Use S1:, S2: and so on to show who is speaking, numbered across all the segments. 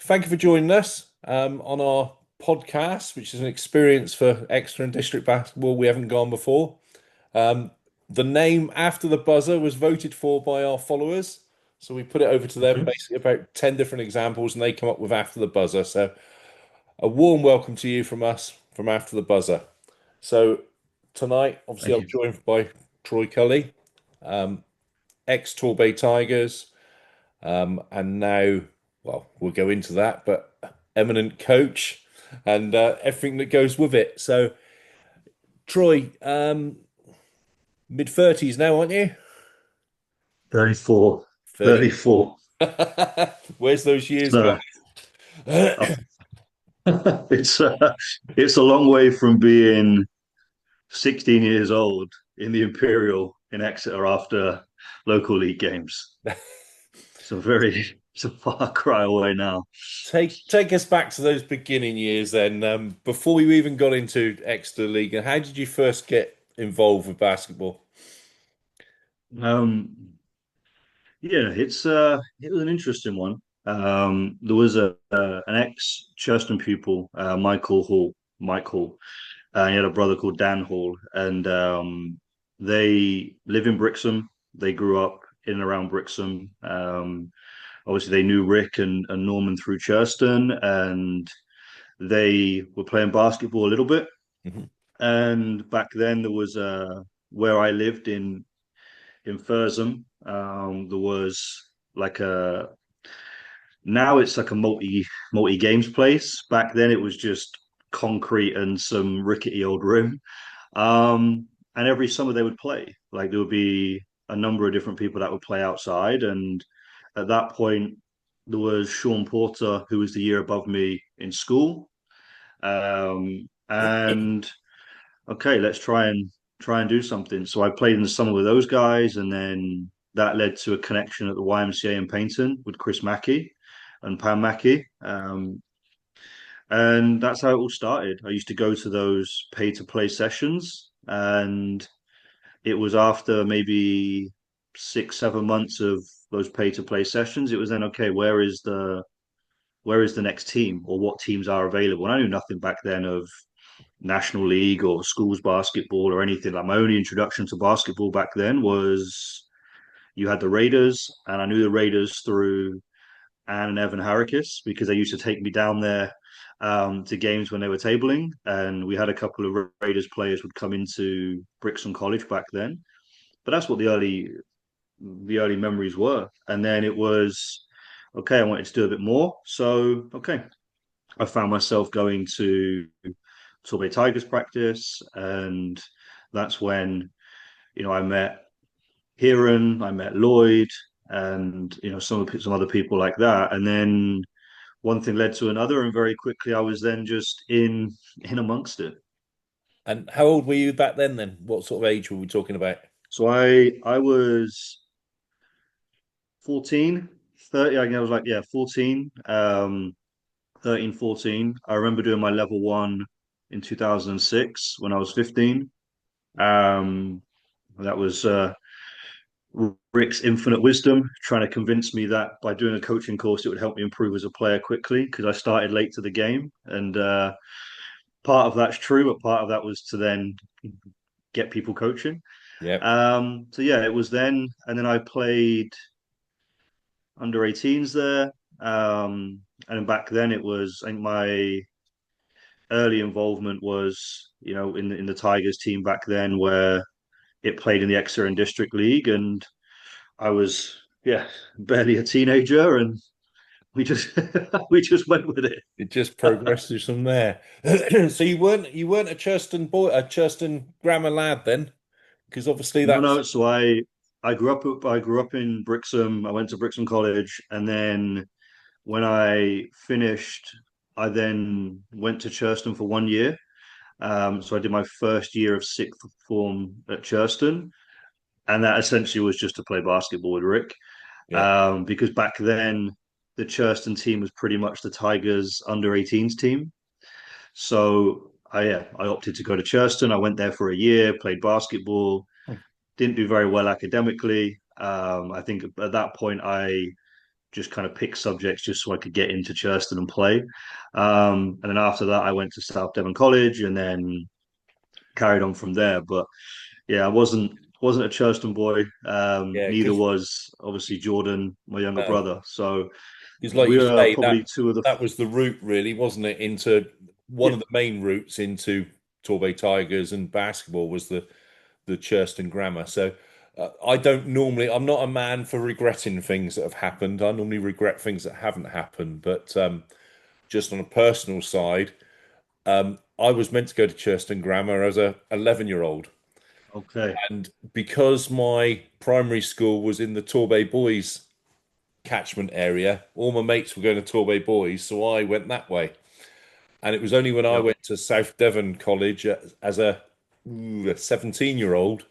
S1: Thank you for joining us on our podcast, which is an experience for Exeter and District Basketball. We haven't gone before. Um, the name after the buzzer was voted for by our followers, so we put it over to them.
S2: Okay.
S1: Basically, about 10 different examples, and they come up with after the buzzer. So, a warm welcome to you from us from after the buzzer. So, tonight, obviously,
S2: Thank
S1: I'm
S2: you.
S1: joined by Troy Culley, um, ex Torbay Tigers. And now, well, we'll go into that, but eminent coach and everything that goes with it. So, Troy, mid 30s now, aren't you?
S2: 34.
S1: 34.
S2: 34.
S1: Where's those years gone?
S2: So uh, it's it's a long way from being 16 years old in the Imperial in Exeter after local league games. It's a far cry away now.
S1: Take us back to those beginning years then. Before you even got into Exeter League, and how did you first get involved with basketball?
S2: Um, yeah, it was an interesting one. There was a an ex Churston pupil, Mike Hall, and he had a brother called Dan Hall, and they live in Brixham. They grew up in and around Brixham. Obviously, they knew Rick and Norman through Churston, and they were playing basketball a little bit.
S1: Mhm.
S2: And back then, there was where I lived in Fursum. There was like a now it's like a multi games place. Back then, it was just concrete and some rickety old room. And every summer they would play. Like there would be a number of different people that would play outside. And at that point, there was Sean Porter, who was the year above me in school. And okay, let's try and do something. So I played in the summer with those guys, and then that led to a connection at the YMCA in Paynton with Chris Mackey and Pam Mackey. And that's how it all started. I used to go to those pay to play sessions, and it was after maybe 6, 7 months of those pay to play sessions. It was then okay, where is the next team or what teams are available? And I knew nothing back then of National League or schools basketball or anything. Like my only introduction to basketball back then was you had the Raiders, and I knew the Raiders through Anne and Evan Harrikis because they used to take me down there to games when they were tabling, and we had a couple of Raiders players would come into Brixham College back then. But that's what the early memories were. And then it was okay. I wanted to do a bit more, so okay, I found myself going to Torbay Tigers practice, and that's when I met Kieran, I met Lloyd, and some other people like that, and then one thing led to another, and very quickly I was then just in amongst it.
S1: And how old were you back then? What sort of age were we talking about?
S2: So I was 14, 30. I was like, yeah, 14, 13, 14. I remember doing my level one in 2006 when I was 15. That was Rick's infinite wisdom, trying to convince me that by doing a coaching course, it would help me improve as a player quickly because I started late to the game. And part of that's true, but part of that was to then get people coaching.
S1: Yeah.
S2: So yeah, it was then, and then I played under 18s there. And back then it was, I think my early involvement was, in the Tigers team back then where it played in the Exeter and District League, and I was yeah barely a teenager, and we just we just went with it.
S1: It just progresses from there. So you weren't a Churston boy, a Churston grammar lad then, because obviously
S2: No,
S1: that's
S2: no. So I grew up in Brixham. I went to Brixham College, and then when I finished, I then went to Churston for 1 year. So I did my first year of sixth form at Churston, and that essentially was just to play basketball with Rick.
S1: yeah.
S2: Because back then the Churston team was pretty much the Tigers under 18s team. So I opted to go to Churston. I went there for a year, played basketball, didn't do very well academically. I think at that point I just kind of pick subjects just so I could get into Churston and play. And then after that, I went to South Devon College and then carried on from there. But yeah, I wasn't a Churston boy.
S1: Yeah,
S2: Neither was obviously Jordan, my younger
S1: uh,
S2: brother. So
S1: like
S2: we
S1: you
S2: were
S1: say,
S2: probably two of the
S1: that was the route, really, wasn't it? Into one
S2: yeah.
S1: of the main routes into Torbay Tigers and basketball was the Churston Grammar. So I don't normally, I'm not a man for regretting things that have happened. I normally regret things that haven't happened. But just on a personal side, I was meant to go to Churston Grammar as a 11-year-old.
S2: Okay.
S1: And because my primary school was in the Torbay Boys catchment area, all my mates were going to Torbay Boys, so I went that way. And it was only when I
S2: Yep.
S1: went to South Devon College as a 17-year-old,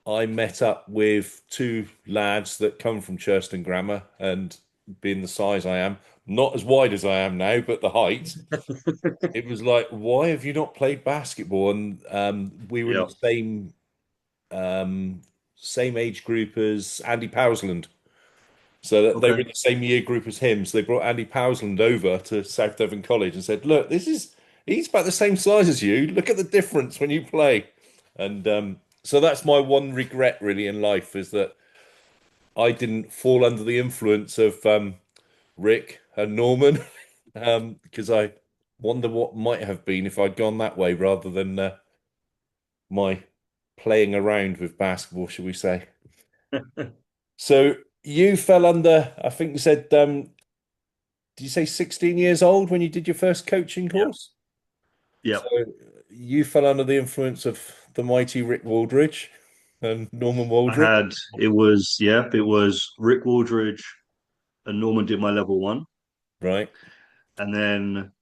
S1: I met up with two lads that come from Churston Grammar, and being the size I am, not as wide as I am now, but the height, it was like, why have you not played basketball? And we were in
S2: Yep.
S1: the um, same age group as Andy Powsland. So that they were
S2: Okay.
S1: in the same year group as him. So they brought Andy Powsland over to South Devon College and said, "Look, he's about the same size as you. Look at the difference when you play." And so that's my one regret really in life is that I didn't fall under the influence of Rick and Norman because I wonder what might have been if I'd gone that way rather than my playing around with basketball, shall we say. So you fell under, I think you said, did you say 16 years old when you did your first coaching
S2: Yep.
S1: course? So
S2: Yep.
S1: you fell under the influence of the mighty Rick Waldridge and Norman
S2: I
S1: Waldridge,
S2: had it was Rick Wooldridge and Norman did my level one.
S1: right?
S2: And then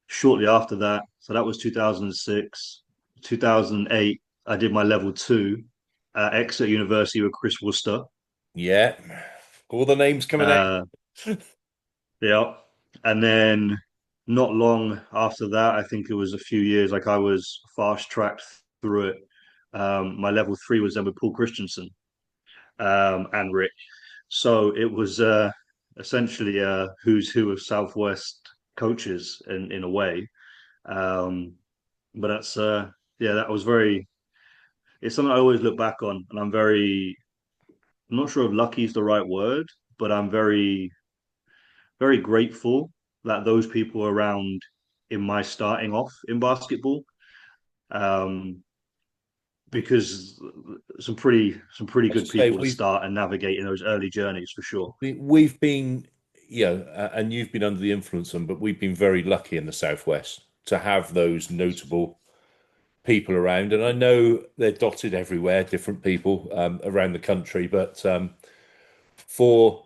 S2: shortly after that, so that was 2006, 2008, I did my level two at Exeter University with Chris Worcester.
S1: Yeah. All the names coming out.
S2: Uh, yeah. And then not long after that, I think it was a few years, like I was fast tracked through it. My level three was then with Paul Christensen and Rick. So it was essentially a who's who of Southwest coaches in a way. Um, but that's yeah, that was very. It's something I always look back on, and I'm not sure if lucky is the right word, but I'm very grateful that those people were around in my starting off in basketball. Um, because some pretty
S1: As
S2: good
S1: I say,
S2: people to start and navigate in those early journeys for sure.
S1: we've been, and you've been under the influence of them, but we've been very lucky in the Southwest to have those notable people around. And I know they're dotted everywhere, different people around the country, but for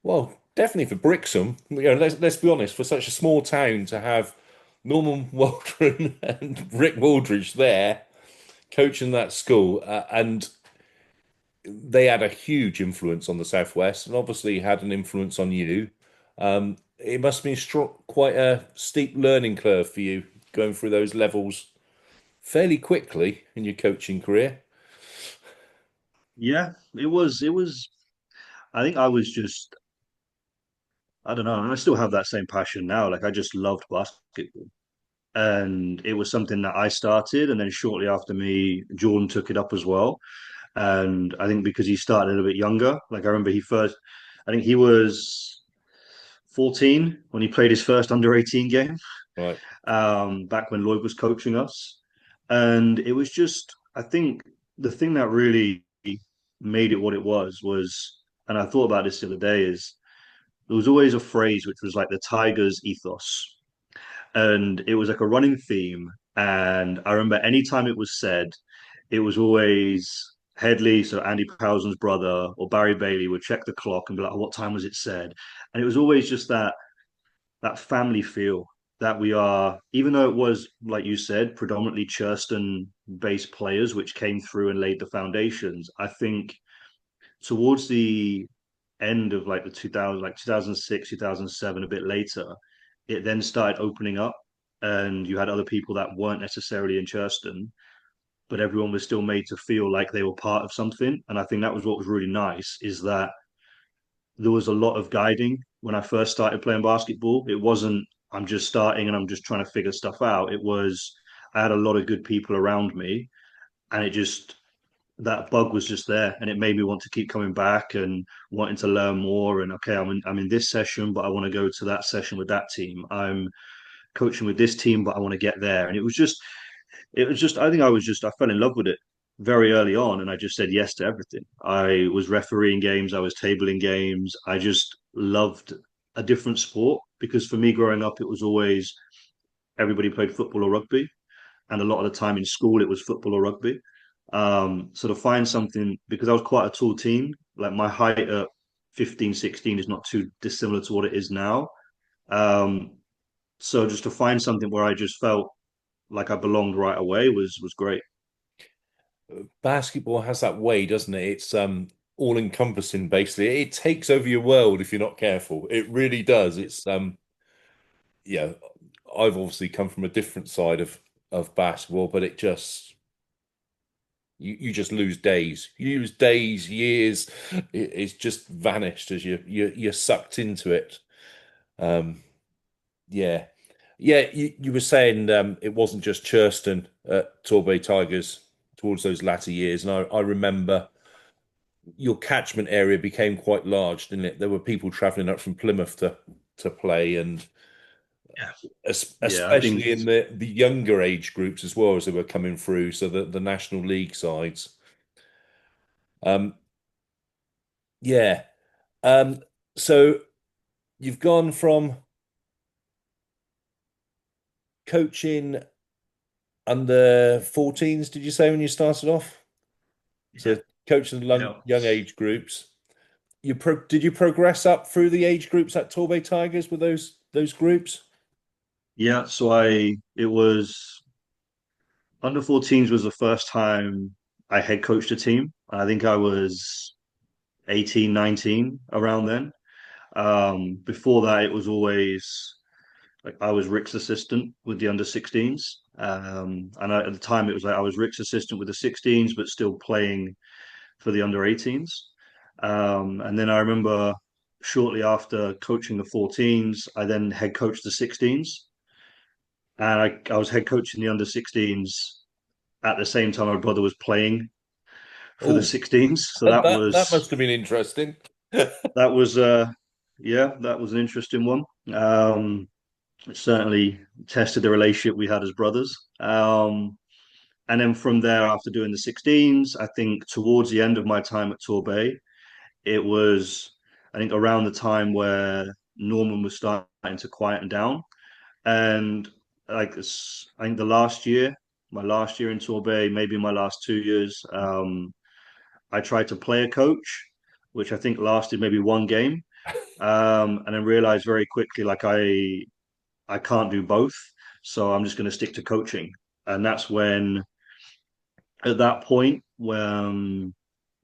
S1: well, definitely for Brixham, let's be honest, for such a small town to have Norman Waldron and Rick Waldridge there coaching that school, and they had a huge influence on the Southwest, and obviously had an influence on you. It must have been quite a steep learning curve for you going through those levels fairly quickly in your coaching career.
S2: Yeah, it was. I think I was just I don't know. I still have that same passion now. Like I just loved basketball. And it was something that I started, and then shortly after me, Jordan took it up as well. And I think because he started a little bit younger, like I remember I think he was 14 when he played his first under 18 game,
S1: Right.
S2: back when Lloyd was coaching us. And it was just, I think the thing that really made it what it was, and I thought about this the other day, is there was always a phrase which was like the Tigers ethos, and it was like a running theme. And I remember anytime it was said, it was always Headley, so Andy Powell's brother, or Barry Bailey would check the clock and be like, oh, "What time was it said?" And it was always just that family feel that we are, even though it was like you said, predominantly Churston-based players which came through and laid the foundations. I think towards the end of like the 2000 like 2006 2007 a bit later, it then started opening up, and you had other people that weren't necessarily in Churston, but everyone was still made to feel like they were part of something. And I think that was what was really nice, is that there was a lot of guiding when I first started playing basketball. It wasn't I'm just starting and I'm just trying to figure stuff out. It was I had a lot of good people around me, and it just that bug was just there, and it made me want to keep coming back and wanting to learn more. And okay, I'm in this session, but I want to go to that session with that team. I'm coaching with this team, but I want to get there. And it was just I think I fell in love with it very early on, and I just said yes to everything. I was refereeing games, I was tabling games. I just loved a different sport, because for me growing up it was always everybody played football or rugby, and a lot of the time in school it was football or rugby. So to find something, because I was quite a tall teen, like my height at 15, 16 is not too dissimilar to what it is now. Um, so just to find something where I just felt like I belonged right away was great.
S1: Basketball has that way, doesn't it? It's all encompassing basically. It takes over your world if you're not careful. It really does. It's yeah, I've obviously come from a different side of basketball, but it just you just lose days. You lose days, years. It's just vanished as you're sucked into it. Um yeah. Yeah, you were saying it wasn't just Churston at Torbay Tigers towards those latter years, and I remember your catchment area became quite large, didn't it? There were people traveling up from Plymouth to play, and
S2: Yeah. Yeah, I think
S1: especially in the younger age groups as well as they were coming through, so the National League sides. Um, yeah. Um, so you've gone from coaching under 14s, did you say when you started off?
S2: yeah,
S1: So coaching the
S2: yeah.
S1: young age groups. Did you progress up through the age groups at Torbay Tigers with those groups?
S2: Yeah, so I it was under 14s was the first time I head coached a team. I think I was 18, 19 around then. Before that, it was always like I was Rick's assistant with the under 16s. At the time, it was like I was Rick's assistant with the 16s, but still playing for the under 18s. And then I remember shortly after coaching the 14s, I then head coached the 16s. And I was head coaching the under 16s at the same time my brother was playing for the
S1: Oh,
S2: 16s. So
S1: that must have been interesting.
S2: that was yeah, that was an interesting one. It certainly tested the relationship we had as brothers. And then from there, after doing the 16s, I think towards the end of my time at Torbay, it was, I think, around the time where Norman was starting to quieten down. And I think my last year in Torbay, maybe my last 2 years, I tried to play a coach, which I think lasted maybe one game, and then realized very quickly like I can't do both, so I'm just going to stick to coaching. And that's when, at that point, when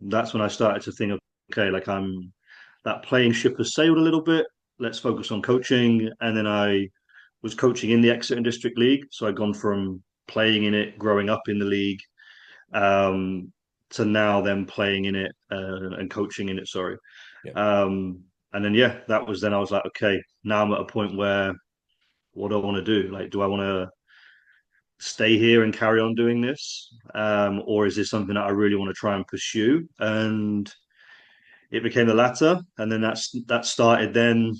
S2: that's when I started to think, okay, like that playing ship has sailed a little bit. Let's focus on coaching. And then I was coaching in the Exeter District League, so I'd gone from playing in it, growing up in the league, um, to now then playing in it and coaching in it. Sorry.
S1: Yeah.
S2: Um, and then yeah, that was then I was like, okay, now I'm at a point where what do I want to do? Like, do I want to stay here and carry on doing this, or is this something that I really want to try and pursue? And it became the latter, and then that started then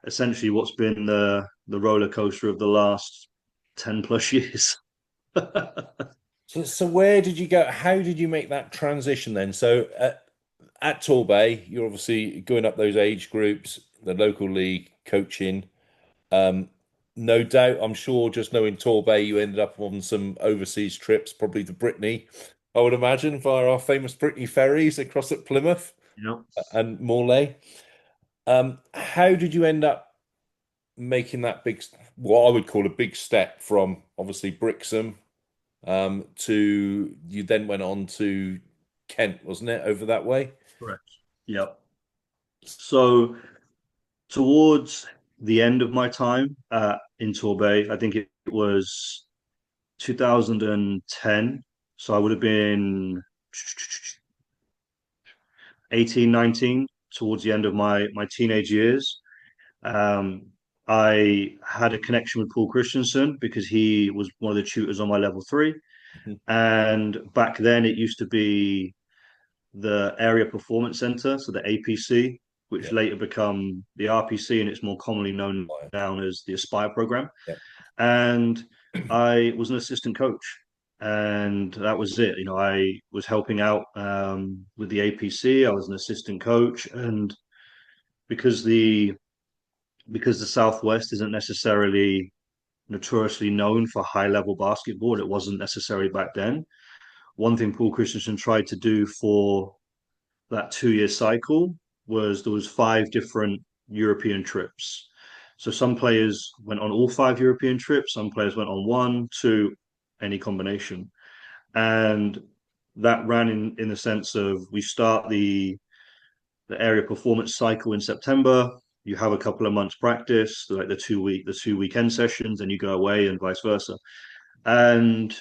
S2: essentially what's been the roller coaster of the last 10 plus years.
S1: So where did you go? How did you make that transition then? So at Torbay, you're obviously going up those age groups, the local league coaching. Um, no doubt, I'm sure just knowing Torbay, you ended up on some overseas trips, probably to Brittany, I would imagine, via our famous Brittany ferries across at Plymouth
S2: You know,
S1: and Morlaix. How did you end up making that what I would call a big step from obviously Brixham to you then went on to Kent, wasn't it, over that way?
S2: correct. Yep. So towards the end of my time in Torbay, I think it was 2010. So I would have been 18, 19. towards the end of my teenage years. Um, I had a connection with Paul Christensen because he was one of the tutors on my level three.
S1: Mhm.
S2: And back then, it used to be the Area Performance Center, so the APC, which
S1: Yeah.
S2: later become the RPC, and it's more commonly known
S1: Fire.
S2: now as the Aspire program.
S1: Yeah.
S2: And I was an assistant coach, and that was it. I was helping out with the APC. I was an assistant coach, and because the because the Southwest isn't necessarily notoriously known for high level basketball, it wasn't necessarily back then. One thing Paul Christensen tried to do for that 2 year cycle was there was five different European trips. So some players went on all five European trips, some players went on one, two, any combination. And that ran in the sense of we start the area performance cycle in September. You have a couple of months practice, like the 2 weekend sessions, and you go away and vice versa. And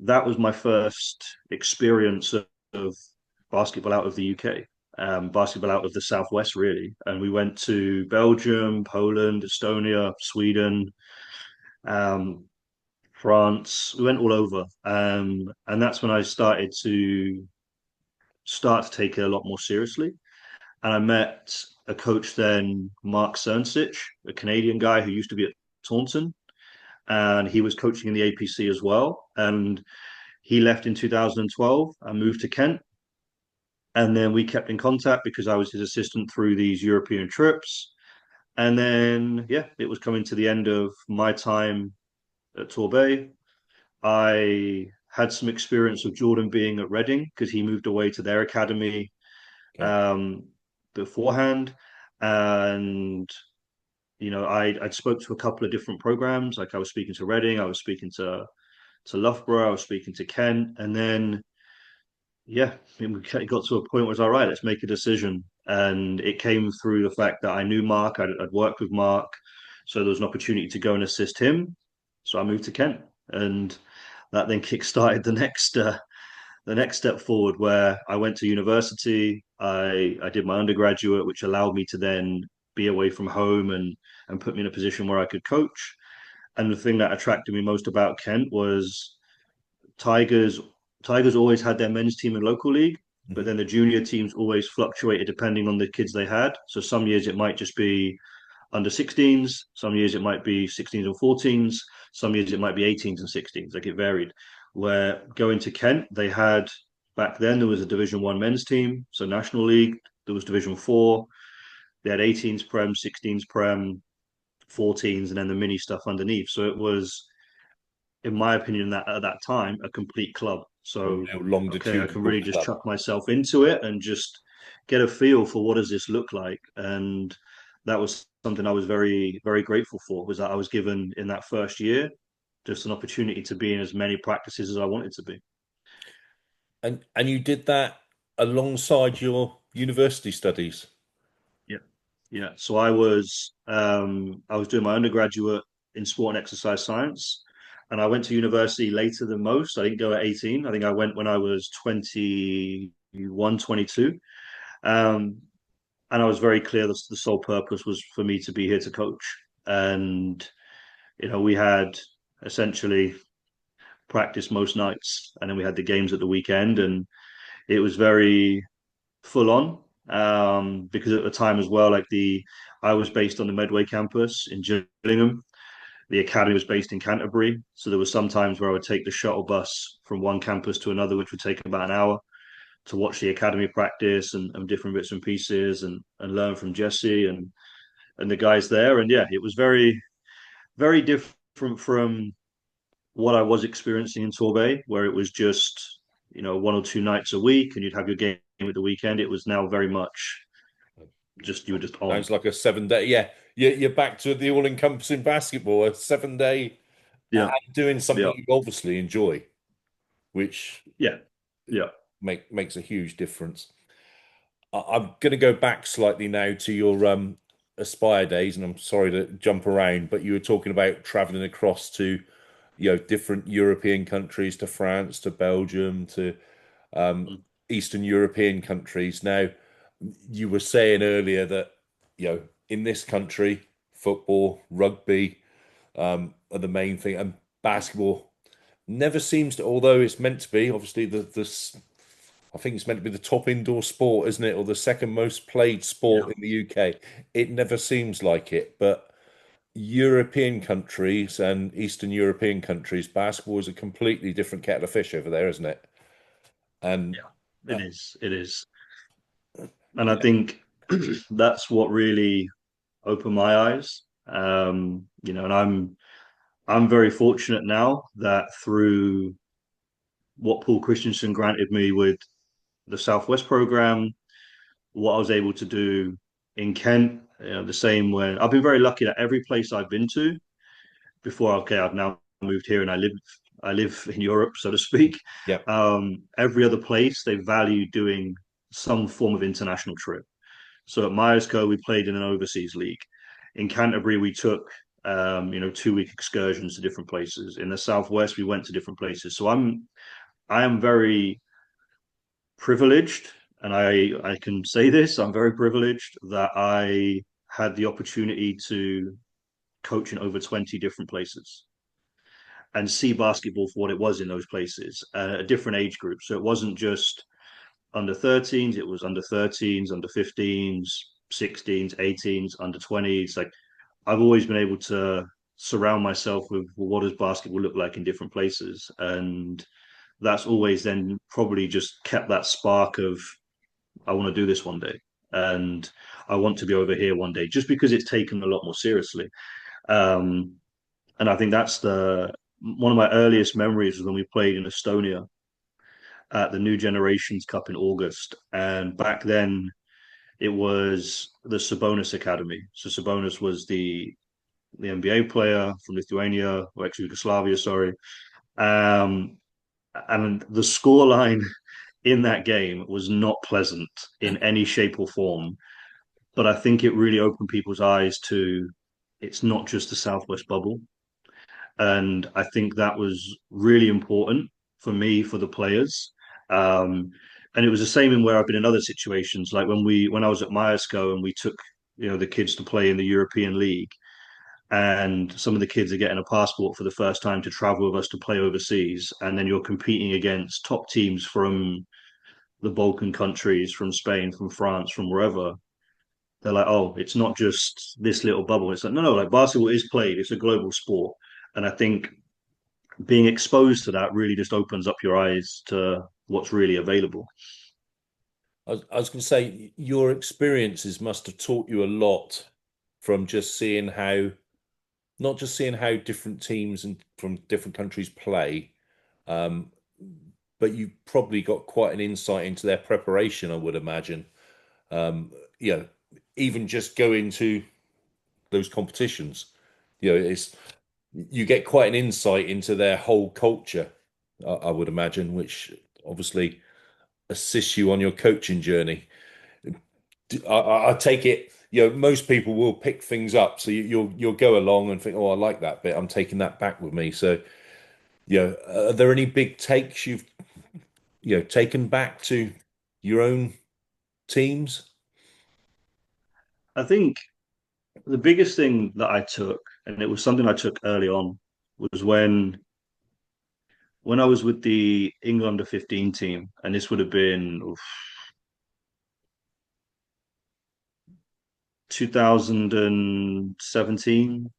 S2: that was my first experience of basketball out of the UK, basketball out of the Southwest, really. And we went to Belgium, Poland, Estonia, Sweden, um, France. We went all over, and that's when I started to take it a lot more seriously. And I met a coach then, Mark Cernsich, a Canadian guy who used to be at Taunton, and he was coaching in the APC as well. And he left in 2012 and moved to Kent. And then we kept in contact because I was his assistant through these European trips. And then, yeah, it was coming to the end of my time at Torbay. I had some experience of Jordan being at Reading because he moved away to their academy
S1: Okay.
S2: um, beforehand. And I'd spoke to a couple of different programs. Like I was speaking to Reading, I was speaking to Loughborough, I was speaking to Kent, and then yeah, we got to a point where it was all right. Let's make a decision, and it came through the fact that I knew Mark. I'd worked with Mark, so there was an opportunity to go and assist him. So I moved to Kent, and that then kick-started the next step forward, where I went to university. I did my undergraduate, which allowed me to then be away from home and put me in a position where I could coach. And the thing that attracted me most about Kent was Tigers. Tigers always had their men's team in local league, but
S1: Mhm.
S2: then the junior teams always fluctuated depending on the kids they had. So some years it might just be under 16s, some years it might be 16s and 14s, some years it might be 18s and 16s. Like it varied. Where going to Kent, they had back then there was a Division One men's team, so National League. There was Division Four. They had 18s prem, 16s prem, 14s, and then the mini stuff underneath. So it was, in my opinion, that at that time, a complete club.
S1: A
S2: So,
S1: real
S2: okay, I can
S1: longitudinal
S2: really just
S1: club.
S2: chuck myself into it and just get a feel for what does this look like. And that was something I was very, very grateful for, was that I was given in that first year just an opportunity to be in as many practices as I wanted to be.
S1: And you did that alongside your university studies.
S2: Yeah. Yeah. So I was doing my undergraduate in sport and exercise science, and I went to university later than most. I didn't go at 18. I think I went when I was 21, 22. Um, and I was very clear that the sole purpose was for me to be here to coach. And we had essentially practice most nights, and then we had the games at the weekend, and it was very full on because at the time as well, I was based on the Medway campus in Gillingham. The academy was based in Canterbury, so there was some times where I would take the shuttle bus from one campus to another, which would take about an hour to watch the academy practice and different bits and pieces and learn from Jesse and the guys there. And yeah, it was very very different from what I was experiencing in Torbay, where it was just one or two nights a week, and you'd have your game at the weekend. It was now very much just you were just on.
S1: Sounds like a 7 day. Yeah, you're back to the all-encompassing basketball, a 7 day,
S2: Yeah,
S1: and doing
S2: yeah,
S1: something you obviously enjoy, which
S2: yeah, yeah.
S1: makes a huge difference. I'm going to go back slightly now to your Aspire days, and I'm sorry to jump around, but you were talking about traveling across to, different European countries, to France, to Belgium, to um,
S2: Mm.
S1: Eastern European countries. Now, you were saying earlier that, in this country, football, rugby, are the main thing, and basketball never seems to, although it's meant to be, obviously I think it's meant to be the top indoor sport, isn't it, or the second most played sport
S2: Yeah.
S1: in the UK. It never seems like it, but European countries and Eastern European countries, basketball is a completely different kettle of fish over there, isn't it? And
S2: Yeah, it is. It is. And I
S1: yeah,
S2: think that's what really opened my eyes. And I'm very fortunate now that through what Paul Christensen granted me with the Southwest program, what I was able to do in Kent, the same when I've been very lucky that every place I've been to before, okay, I've now moved here and I live in Europe, so to speak.
S1: yeah,
S2: Every other place they value doing some form of international trip. So at Myerscough, we played in an overseas league. In Canterbury, we took 2-week excursions to different places. In the southwest, we went to different places. So I am very privileged, and I can say this. I'm very privileged that I had the opportunity to coach in over 20 different places and see basketball for what it was in those places, a different age group. So it wasn't just under 13s, it was under 13s, under 15s, 16s, 18s, under 20s. Like I've always been able to surround myself with, well, what does basketball look like in different places, and that's always then probably just kept that spark of I want to do this one day, and I want to be over here one day, just because it's taken a lot more seriously. Um, and I think that's the one of my earliest memories was when we played in Estonia at the New Generations Cup in August, and back then it was the Sabonis Academy. So Sabonis was the NBA player from Lithuania or ex-Yugoslavia, sorry. Um, and the scoreline in that game was not pleasant in any shape or form. But I think it really opened people's eyes to it's not just the Southwest bubble. And I think that was really important for me, for the players. Um, and it was the same in where I've been in other situations, like when I was at Myerscough and we took the kids to play in the European League, and some of the kids are getting a passport for the first time to travel with us to play overseas, and then you're competing against top teams from the Balkan countries, from Spain, from France, from wherever. They're like, oh, it's not just this little bubble. It's like, no, no, like basketball is played. It's a global sport. And I think being exposed to that really just opens up your eyes to what's really available.
S1: I was going to say your experiences must have taught you a lot from just seeing how, not just seeing how different teams and from different countries play, um, but you probably got quite an insight into their preparation, I would imagine. Um, you know, even just going to those competitions, it's you get quite an insight into their whole culture, I would imagine, which obviously assists you on your coaching journey. I take it, most people will pick things up, so you'll go along and think, oh, I like that bit. I'm taking that back with me. So, are there any big takes you've taken back to your own teams?
S2: I think the biggest thing that I took, and it was something I took early on, was when I was with the England under 15 team, and this would have been 2017,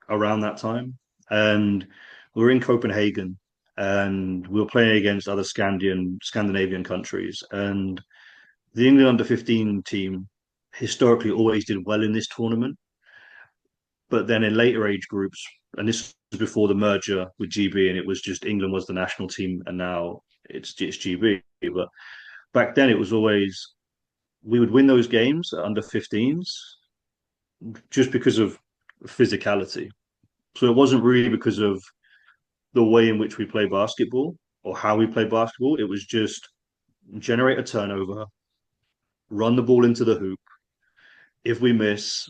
S2: around that time. And we were in Copenhagen and we were playing against other Scandinavian countries. And the England under 15 team historically always did well in this tournament. But then in later age groups, and this was before the merger with GB, and it was just England was the national team, and now it's GB. But back then, it was always we would win those games at under 15s just because of physicality. So it wasn't really because of the way in which we play basketball or how we play basketball. It was just generate a turnover, run the ball into the hoop. If we miss,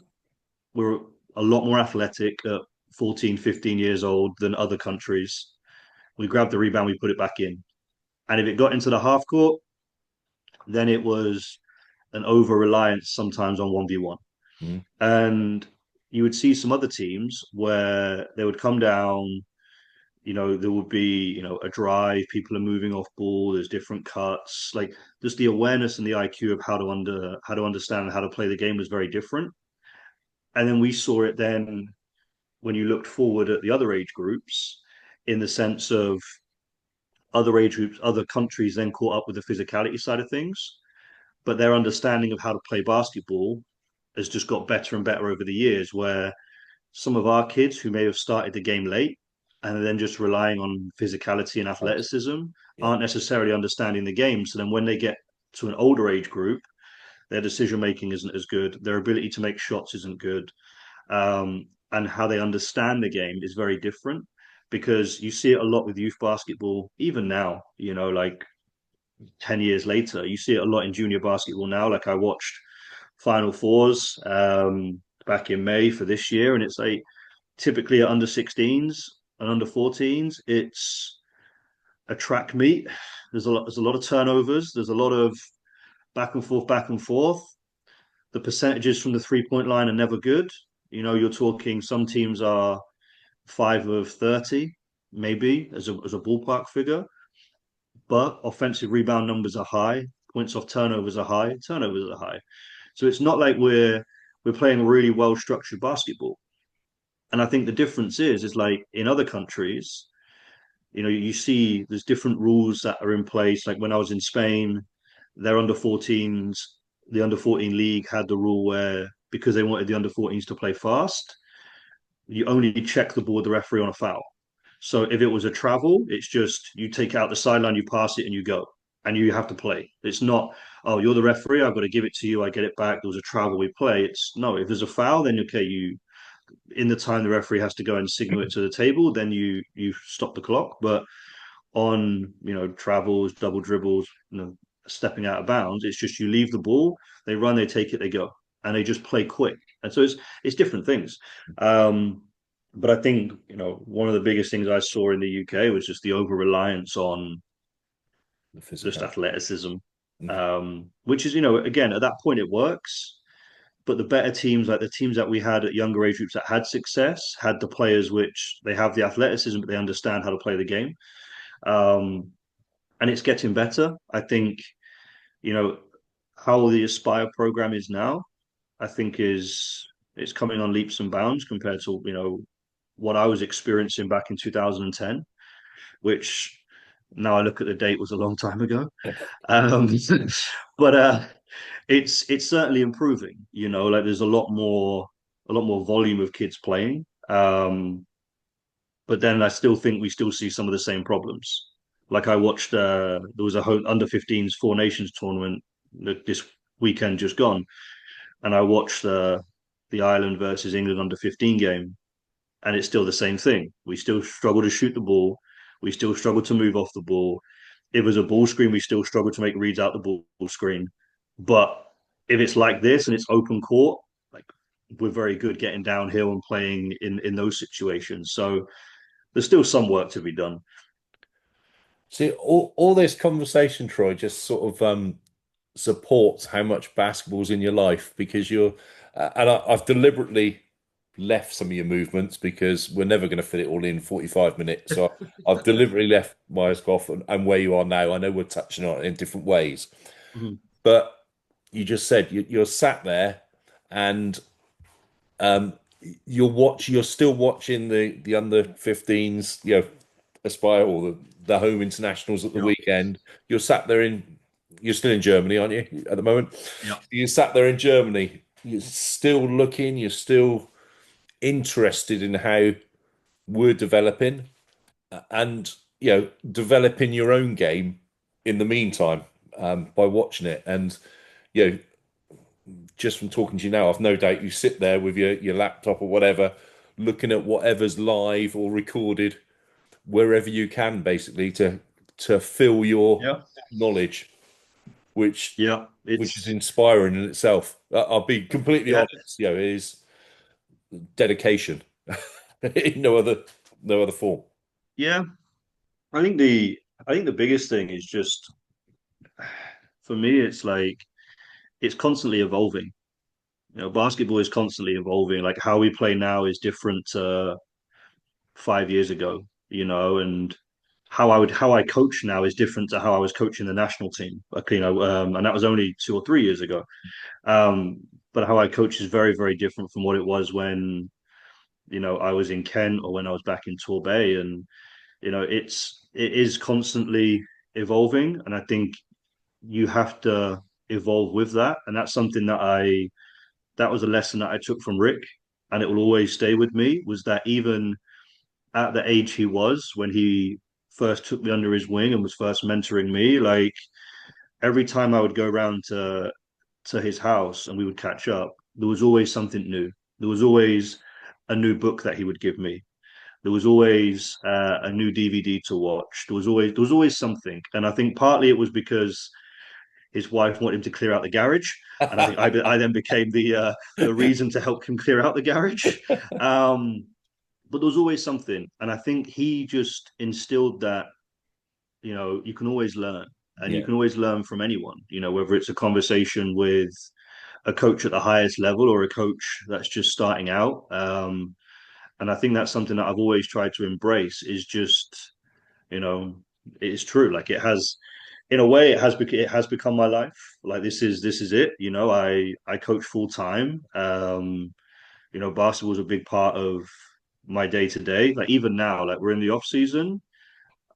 S2: we're a lot more athletic at 14, 15 years old than other countries. We grab the rebound, we put it back in. And if it got into the half court, then it was an over reliance sometimes on 1v1.
S1: Mm.
S2: And you would see some other teams where they would come down, there would be, a drive, people are moving off ball, there's different cuts, like just the awareness and the IQ of how to understand and how to play the game was very different. And then we saw it then when you looked forward at the other age groups, in the sense of other age groups, other countries then caught up with the physicality side of things, but their understanding of how to play basketball has just got better and better over the years, where some of our kids who may have started the game late and are then just relying on physicality and
S1: Right.
S2: athleticism
S1: Yeah.
S2: aren't necessarily understanding the game. So then when they get to an older age group, their decision making isn't as good, their ability to make shots isn't good, and how they understand the game is very different. Because you see it a lot with youth basketball, even now, like 10 years later, you see it a lot in junior basketball now. Like I watched Final Fours back in May for this year, and it's like typically at under 16s and under 14s, it's a track meet. There's a lot of turnovers. There's a lot of back and forth, back and forth. The percentages from the 3 point line are never good. You're talking some teams are 5 of 30, maybe as a ballpark figure, but offensive rebound numbers are high, points off turnovers are high, turnovers are high. So it's not like we're playing really well structured basketball. And I think the difference is like in other countries, you see there's different rules that are in place. Like when I was in Spain, their under 14s, the under 14 league had the rule where because they wanted the under 14s to play fast, you only check the ball with the referee on a foul. So if it was a travel, it's just you take it out the sideline, you pass it, and you go, and you have to play. It's not, oh, you're the referee, I've got to give it to you, I get it back. There was a travel, we play. It's no, if there's a foul, then okay, you in the time the referee has to go and signal it to the table, then you stop the clock. But on travels, double dribbles, stepping out of bounds, it's just you leave the ball, they run, they take it, they go, and they just play quick. And so it's different things. But I think one of the biggest things I saw in the UK was just the over reliance on
S1: The
S2: just
S1: physical.
S2: athleticism,
S1: Mm.
S2: which is again at that point it works. But the better teams, like the teams that we had at younger age groups that had success, had the players which they have the athleticism, but they understand how to play the game. Um, and it's getting better. I think, you know, how the Aspire program is now, I think is it's coming on leaps and bounds compared to, what I was experiencing back in 2010, which now I look at the date was a long time ago. Um, but it's certainly improving. Like there's a lot more volume of kids playing. But then I still think we still see some of the same problems. Like I watched, there was a under 15s Four Nations tournament this weekend just gone, and I watched the Ireland versus England under 15 game, and it's still the same thing. We still struggle to shoot the ball. We still struggle to move off the ball. If it's a ball screen, we still struggle to make reads out the ball screen. But if it's like this and it's open court, like we're very good getting downhill and playing in those situations. So there's still some work to be done.
S1: See, all this conversation, Troy, just sort of supports how much basketball's in your life because I've deliberately left some of your movements because we're never going to fit it all in 45 minutes. So I've deliberately left Myerscough and where you are now. I know we're touching on it in different ways,
S2: Mhm.
S1: but you just said you're sat there and um, you're still watching the under 15s, Aspire or the home internationals at the
S2: Yeah.
S1: weekend. You're still in Germany, aren't you, at the moment?
S2: Yeah.
S1: You sat there in Germany. You're still looking. You're still interested in how we're developing, and developing your own game in the meantime by watching it. And you know, just from talking to you now, I've no doubt you sit there with your laptop or whatever, looking at whatever's live or recorded wherever you can, basically to fill your
S2: Yeah.
S1: knowledge, which
S2: Yeah.
S1: which is
S2: It's
S1: inspiring in itself. I'll be completely
S2: yeah.
S1: honest. It is dedication, in no other form.
S2: Yeah. I think the biggest thing is just for me, it's like it's constantly evolving. Basketball is constantly evolving. Like how we play now is different to 5 years ago, and how I coach now is different to how I was coaching the national team. Like, and that was only 2 or 3 years ago. Um, but how I coach is very, very different from what it was when, I was in Kent or when I was back in Torbay. And, it is constantly evolving. And I think you have to evolve with that. And that's something that was a lesson that I took from Rick. And it will always stay with me was that even at the age he was when he first took me under his wing and was first mentoring me, like every time I would go around to his house and we would catch up, there was always something new. There was always a new book that he would give me. There was always a new DVD to watch. There was always something, and I think partly it was because his wife wanted him to clear out the garage, and I think I then became the reason to help him clear out the garage. Um, but there was always something, and I think he just instilled that you can always learn, and you
S1: Yeah.
S2: can always learn from anyone. Whether it's a conversation with a coach at the highest level or a coach that's just starting out. And I think that's something that I've always tried to embrace is just, you know, it's true. Like it has, in a way, it has become my life. Like this is it. I coach full time. Basketball is a big part of my day to day. Like even now, like we're in the off season,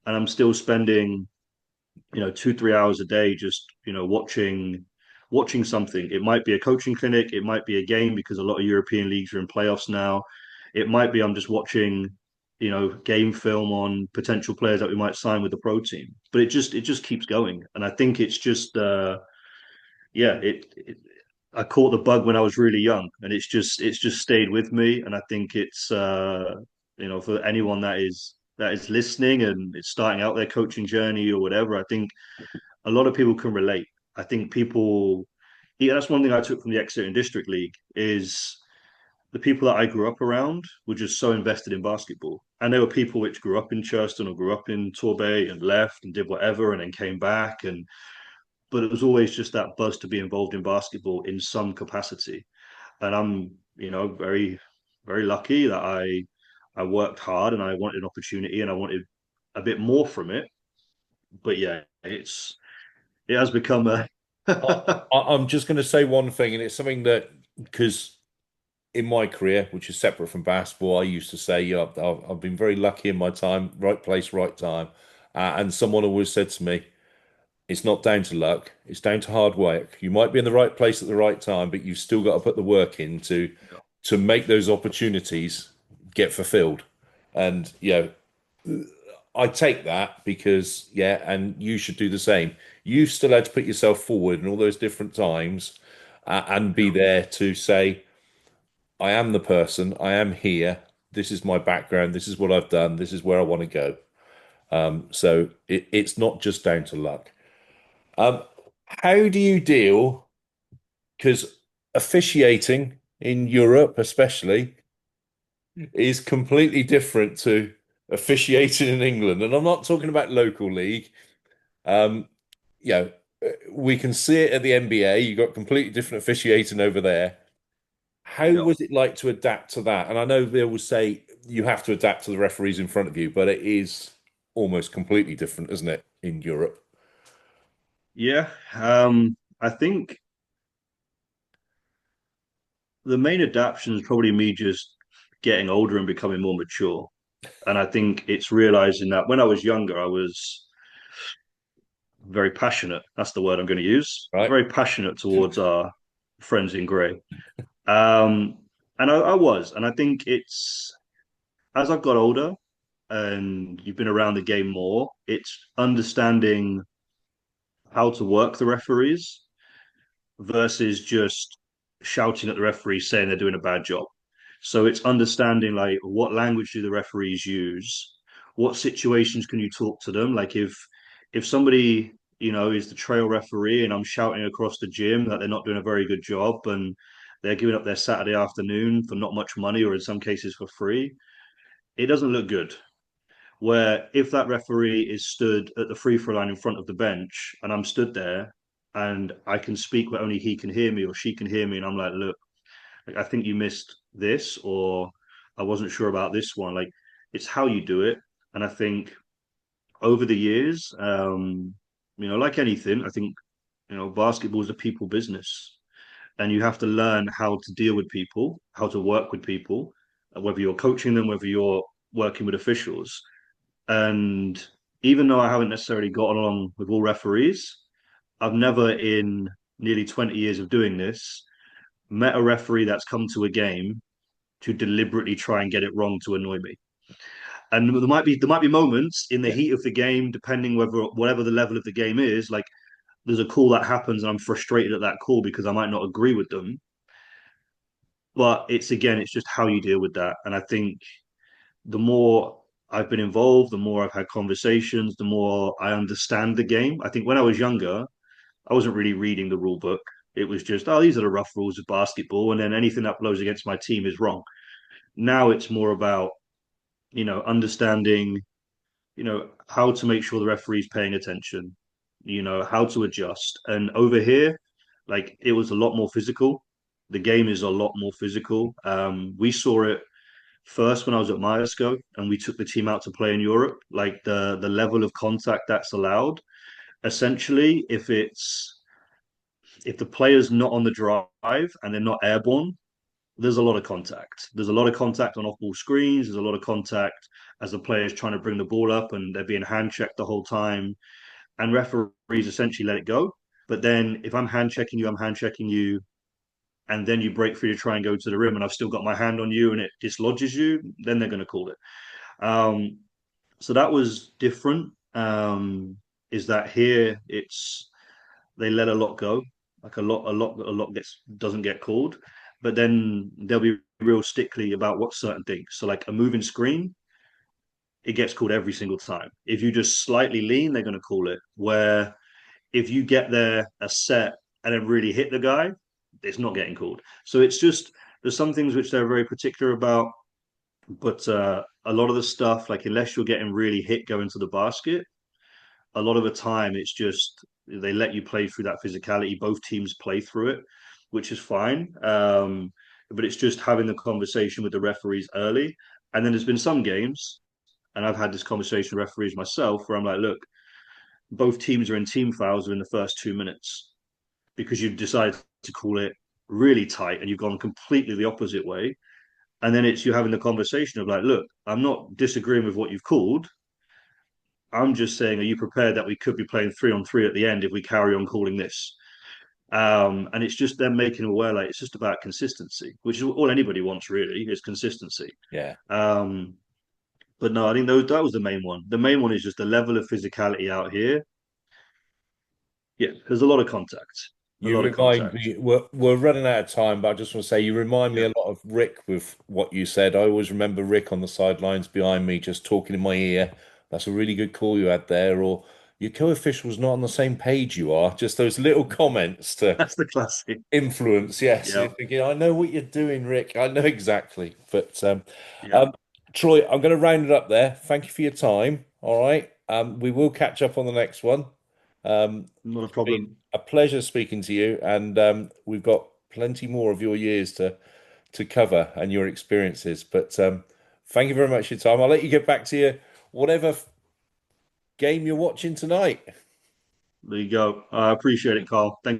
S2: and I'm still spending 2 3 hours a day just watching something. It might be a coaching clinic, it might be a game because a lot of European leagues are in playoffs now. It might be I'm just watching game film on potential players that we might sign with the pro team. But it just keeps going, and I think it's just yeah it I caught the bug when I was really young, and it's just stayed with me. And I think it's for anyone that is listening and it's starting out their coaching journey or whatever, I think a lot of people can relate. I think people, yeah, that's one thing I took from the Exeter and District League is the people that I grew up around were just so invested in basketball. And there were people which grew up in Churston or grew up in Torbay and left and did whatever and then came back. But it was always just that buzz to be involved in basketball in some capacity. And I'm, very, very lucky that I worked hard and I wanted an opportunity and I wanted a bit more from it. But yeah, it has become a
S1: I'm just going to say one thing, and it's something that because in my career, which is separate from basketball, I used to say, I've been very lucky in my time, right place, right time. And someone always said to me, it's not down to luck, it's down to hard work. You might be in the right place at the right time, but you've still got to put the work in to make those opportunities get fulfilled. And I take that because and you should do the same. You still had to put yourself forward in all those different times and be there to say, I am the person, I am here. This is my background. This is what I've done. This is where I want to go. So it's not just down to luck. Um, how do you deal? Because officiating in Europe, especially, is completely different to officiating in England. And I'm not talking about local league. Um, you know, we can see it at the NBA. You got completely different officiating over there. How
S2: yeah.
S1: was it like to adapt to that? And I know they will say you have to adapt to the referees in front of you, but it is almost completely different, isn't it, in Europe?
S2: Yeah, I think the main adaptation is probably me just getting older and becoming more mature. And I think it's realizing that when I was younger, I was very passionate. That's the word I'm going to use. I was
S1: Right?
S2: very passionate towards our friends in grey. Um, and I was. And I think it's as I've got older and you've been around the game more, it's understanding how to work the referees versus just shouting at the referees saying they're doing a bad job. So it's understanding like what language do the referees use? What situations can you talk to them? Like if somebody, is the trail referee and I'm shouting across the gym that they're not doing a very good job and they're giving up their Saturday afternoon for not much money or in some cases for free, it doesn't look good. Where if that referee is stood at the free throw line in front of the bench and I'm stood there and I can speak where only he can hear me or she can hear me, and I'm like, look, like, I think you missed this, or I wasn't sure about this one. Like, it's how you do it. And I think over the years, like anything, I think, basketball is a people business, and you have to learn how to deal with people, how to work with people, whether you're coaching them, whether you're working with officials. And even though I haven't necessarily gotten along with all referees, I've never in nearly 20 years of doing this met a referee that's come to a game to deliberately try and get it wrong to annoy me. And there might be moments in the
S1: Yeah.
S2: heat of the game, depending whether whatever the level of the game is, like there's a call that happens and I'm frustrated at that call because I might not agree with them. But it's just how you deal with that. And I think the more I've been involved, the more I've had conversations, the more I understand the game. I think when I was younger, I wasn't really reading the rule book. It was just, oh, these are the rough rules of basketball, and then anything that blows against my team is wrong. Now it's more about, understanding, how to make sure the referee's paying attention, how to adjust. And over here, like it was a lot more physical. The game is a lot more physical. We saw it first when I was at Myerscough and we took the team out to play in Europe. Like the level of contact that's allowed. Essentially, if the player's not on the drive and they're not airborne, there's a lot of contact. There's a lot of contact on off-ball screens. There's a lot of contact as the player's trying to bring the ball up and they're being hand checked the whole time. And referees essentially let it go. But then if I'm hand checking you, and then you break free to try and go to the rim, and I've still got my hand on you and it dislodges you, then they're going to call it. Um, so that was different. Is that here it's they let a lot go, like a lot gets doesn't get called, but then they'll be real stickly about what certain things. So like a moving screen, it gets called every single time. If you just slightly lean, they're going to call it. Where if you get there a set and then really hit the guy, it's not getting called. So it's just there's some things which they're very particular about, but a lot of the stuff, like unless you're getting really hit going to the basket, a lot of the time it's just they let you play through that physicality. Both teams play through it, which is fine. But it's just having the conversation with the referees early. And then there's been some games, and I've had this conversation with referees myself, where I'm like, look, both teams are in team fouls within the first 2 minutes because you've decided to call it really tight and you've gone completely the opposite way. And then it's you having the conversation of like, look, I'm not disagreeing with what you've called. I'm just saying, are you prepared that we could be playing 3-on-3 at the end if we carry on calling this? And it's just them making aware like it's just about consistency, which is all anybody wants really is consistency.
S1: Yeah.
S2: Um, but no, I think that was the main one. The main one is just the level of physicality out here. Yeah, there's a lot of contact, a
S1: You
S2: lot of
S1: remind
S2: contact.
S1: me, we're running out of time, but I just want to say you remind me
S2: Yeah,
S1: a lot of Rick with what you said. I always remember Rick on the sidelines behind me just talking in my ear. That's a really good call you had there. Or your co-official's not on the same page you are. Just those little comments to
S2: that's the classic.
S1: influence. Yes. You're
S2: Yeah,
S1: thinking, I know what you're doing, Rick. I know exactly. But
S2: yeah,
S1: um, Troy, I'm going to round it up there. Thank you for your time. All right. We will catch up on the next one.
S2: not a
S1: It's been
S2: problem.
S1: a pleasure speaking to you, and we've got plenty more of your years to cover and your experiences. But thank you very much for your time. I'll let you get back to your whatever game you're watching tonight.
S2: There you go. I appreciate it, Carl. Thank